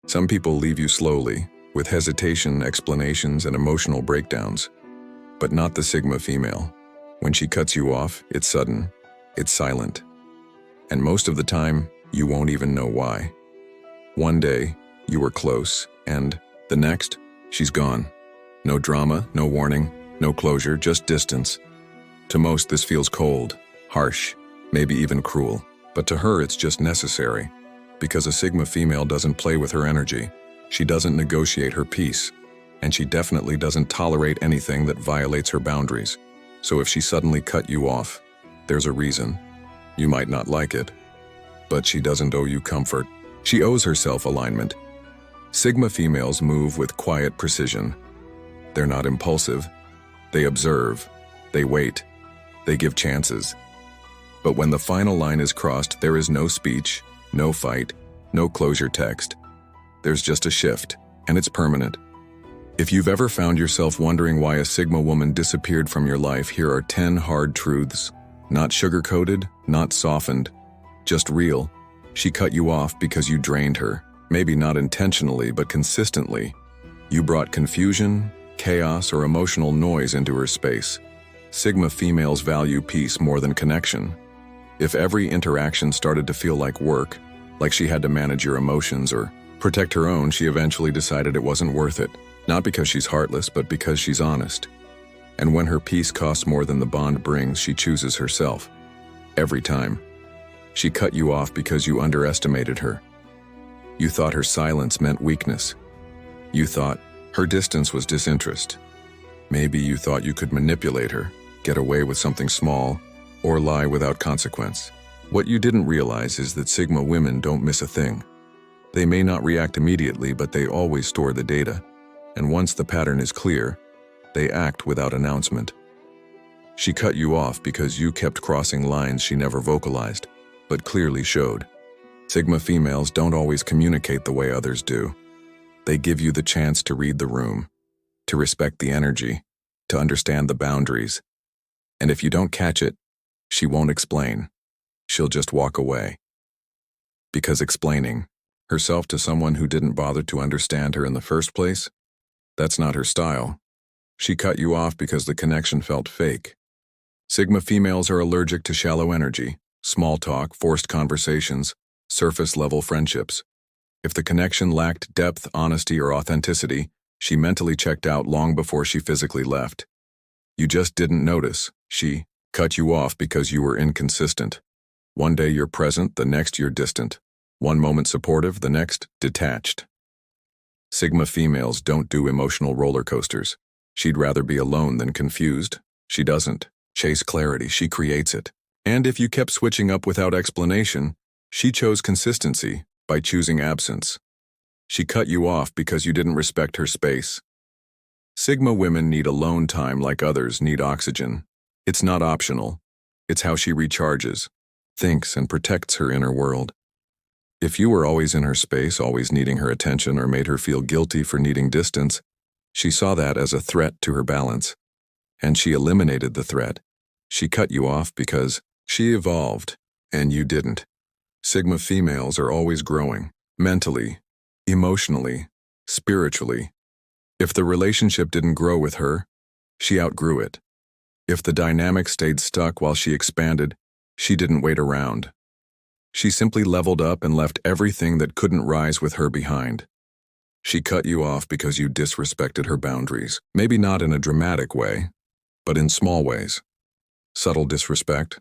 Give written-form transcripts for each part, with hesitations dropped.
Some people leave you slowly, with hesitation, explanations, and emotional breakdowns. But not the Sigma female. When she cuts you off, it's sudden, it's silent. And most of the time, you won't even know why. One day, you were close, and the next, she's gone. No drama, no warning, no closure, just distance. To most, this feels cold, harsh, maybe even cruel. But to her, it's just necessary. Because a Sigma female doesn't play with her energy. She doesn't negotiate her peace. And she definitely doesn't tolerate anything that violates her boundaries. So if she suddenly cut you off, there's a reason. You might not like it. But she doesn't owe you comfort. She owes herself alignment. Sigma females move with quiet precision. They're not impulsive. They observe. They wait. They give chances. But when the final line is crossed, there is no speech, no fight, no closure text. There's just a shift, and it's permanent. If you've ever found yourself wondering why a Sigma woman disappeared from your life, here are 10 hard truths. Not sugar-coated, not softened, just real. She cut you off because you drained her. Maybe not intentionally, but consistently. You brought confusion, chaos, or emotional noise into her space. Sigma females value peace more than connection. If every interaction started to feel like work, like she had to manage your emotions or protect her own, she eventually decided it wasn't worth it. Not because she's heartless, but because she's honest. And when her peace costs more than the bond brings, she chooses herself. Every time. She cut you off because you underestimated her. You thought her silence meant weakness. You thought her distance was disinterest. Maybe you thought you could manipulate her, get away with something small, or lie without consequence. What you didn't realize is that Sigma women don't miss a thing. They may not react immediately, but they always store the data. And once the pattern is clear, they act without announcement. She cut you off because you kept crossing lines she never vocalized, but clearly showed. Sigma females don't always communicate the way others do. They give you the chance to read the room, to respect the energy, to understand the boundaries. And if you don't catch it, she won't explain. She'll just walk away. Because explaining herself to someone who didn't bother to understand her in the first place, that's not her style. She cut you off because the connection felt fake. Sigma females are allergic to shallow energy, small talk, forced conversations, surface-level friendships. If the connection lacked depth, honesty, or authenticity, she mentally checked out long before she physically left. You just didn't notice. She cut you off because you were inconsistent. One day you're present, the next you're distant. One moment supportive, the next detached. Sigma females don't do emotional roller coasters. She'd rather be alone than confused. She doesn't chase clarity, she creates it. And if you kept switching up without explanation, she chose consistency by choosing absence. She cut you off because you didn't respect her space. Sigma women need alone time like others need oxygen. It's not optional. It's how she recharges, thinks, and protects her inner world. If you were always in her space, always needing her attention, or made her feel guilty for needing distance, she saw that as a threat to her balance. And she eliminated the threat. She cut you off because she evolved, and you didn't. Sigma females are always growing, mentally, emotionally, spiritually. If the relationship didn't grow with her, she outgrew it. If the dynamic stayed stuck while she expanded, she didn't wait around. She simply leveled up and left everything that couldn't rise with her behind. She cut you off because you disrespected her boundaries, maybe not in a dramatic way, but in small ways. Subtle disrespect,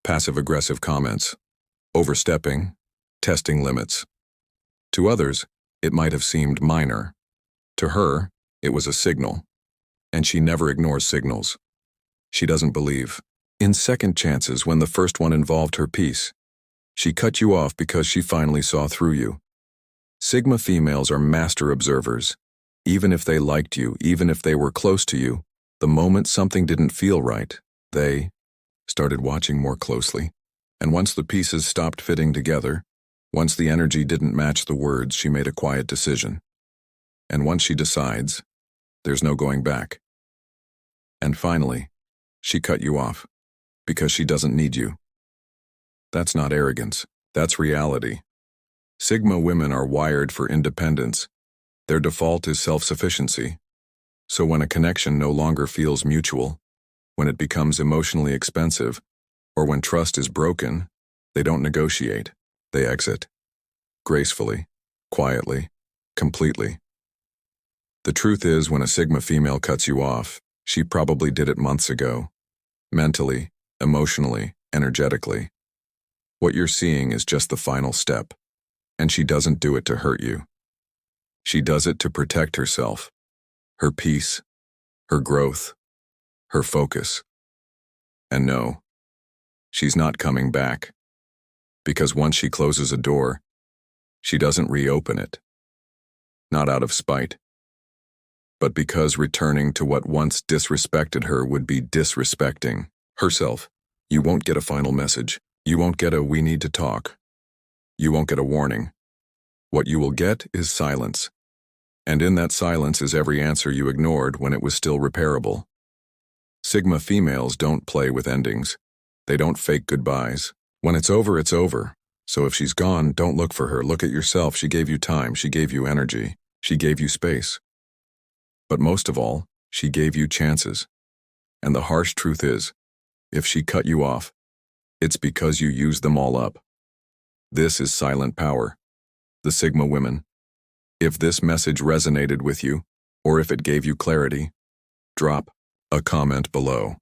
passive-aggressive comments, overstepping, testing limits. To others, it might have seemed minor. To her, it was a signal, and she never ignores signals. She doesn't believe in second chances when the first one involved her peace. She cut you off because she finally saw through you. Sigma females are master observers. Even if they liked you, even if they were close to you, the moment something didn't feel right, they started watching more closely. And once the pieces stopped fitting together, once the energy didn't match the words, she made a quiet decision. And once she decides, there's no going back. And finally, she cut you off because she doesn't need you. That's not arrogance, that's reality. Sigma women are wired for independence. Their default is self-sufficiency. So when a connection no longer feels mutual, when it becomes emotionally expensive, or when trust is broken, they don't negotiate. They exit. Gracefully, quietly, completely. The truth is, when a Sigma female cuts you off, she probably did it months ago. Mentally, emotionally, energetically. What you're seeing is just the final step. And she doesn't do it to hurt you. She does it to protect herself, her peace, her growth, her focus. And no, she's not coming back. Because once she closes a door, she doesn't reopen it. Not out of spite, but because returning to what once disrespected her would be disrespecting herself. You won't get a final message. You won't get a "we need to talk." You won't get a warning. What you will get is silence. And in that silence is every answer you ignored when it was still repairable. Sigma females don't play with endings. They don't fake goodbyes. When it's over, it's over. So if she's gone, don't look for her. Look at yourself. She gave you time. She gave you energy. She gave you space. But most of all, she gave you chances. And the harsh truth is, if she cut you off, it's because you used them all up. This is silent power. The Sigma women. If this message resonated with you, or if it gave you clarity, drop a comment below.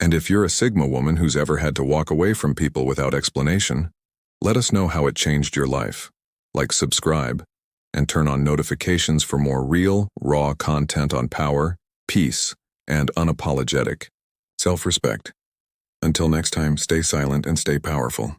And if you're a Sigma woman who's ever had to walk away from people without explanation, let us know how it changed your life. Like, subscribe, and turn on notifications for more real, raw content on power, peace, and unapologetic self-respect. Until next time, stay silent and stay powerful.